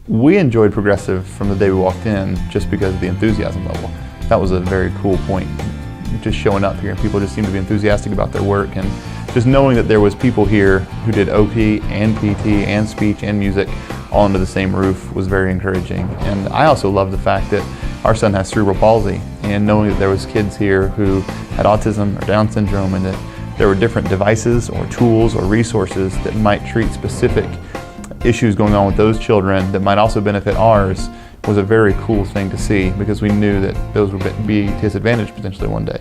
We enjoyed Progressive from the day we walked in just because of the enthusiasm level. That was a very cool point, just showing up here. People just seemed to be enthusiastic about their work, and just knowing that there was people here who did OP and PT and speech and music all under the same roof was very encouraging. And I also love the fact that our son has cerebral palsy, and knowing that there was kids here who had autism or Down syndrome, and that there were different devices or tools or resources that might treat specific issues going on with those children that might also benefit ours, was a very cool thing to see, because we knew that those would be to his advantage potentially one day.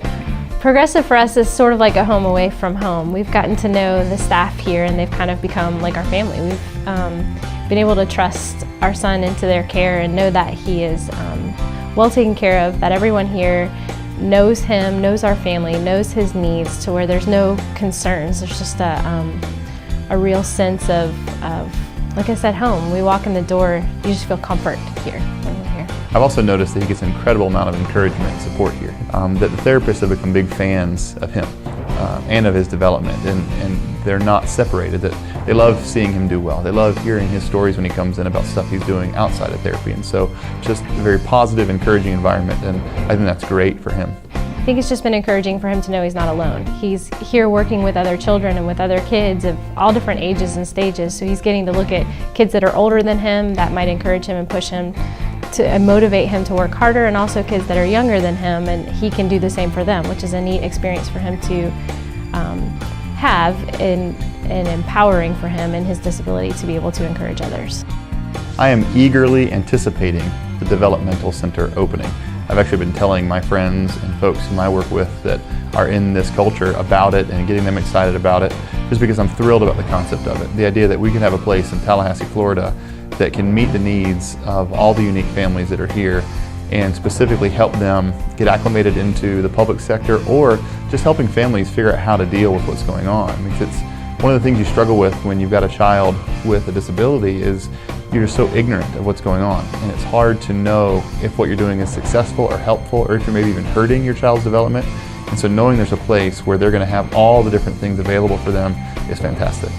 Progressive for us is sort of like a home away from home. We've gotten to know the staff here, and they've kind of become like our family. We've been able to trust our son into their care and know that he is well taken care of, that everyone here knows him, knows our family, knows his needs, to where there's no concerns. There's just a real sense of, like I said, home. We walk in the door, you just feel comfort here when we're here. I've also noticed that he gets an incredible amount of encouragement and support here. That the therapists have become big fans of him and of his development, and they're not separated. That they love seeing him do well. They love hearing his stories when he comes in about stuff he's doing outside of therapy, and so just a very positive, encouraging environment, and I think that's great for him. I think it's just been encouraging for him to know he's not alone. He's here working with other children and with other kids of all different ages and stages, so he's getting to look at kids that are older than him that might encourage him and push him to and motivate him to work harder, and also kids that are younger than him, and he can do the same for them, which is a neat experience for him to have, and empowering for him and his disability to be able to encourage others. I am eagerly anticipating the developmental center opening. I've actually been telling my friends and folks whom I work with that are in this culture about it and getting them excited about it, just because I'm thrilled about the concept of it. The idea that we can have a place in Tallahassee, Florida that can meet the needs of all the unique families that are here, and specifically help them get acclimated into the public sector, or just helping families figure out how to deal with what's going on. Because it's one of the things you struggle with when you've got a child with a disability is you're just so ignorant of what's going on, and it's hard to know if what you're doing is successful or helpful, or if you're maybe even hurting your child's development. And so knowing there's a place where they're going to have all the different things available for them is fantastic.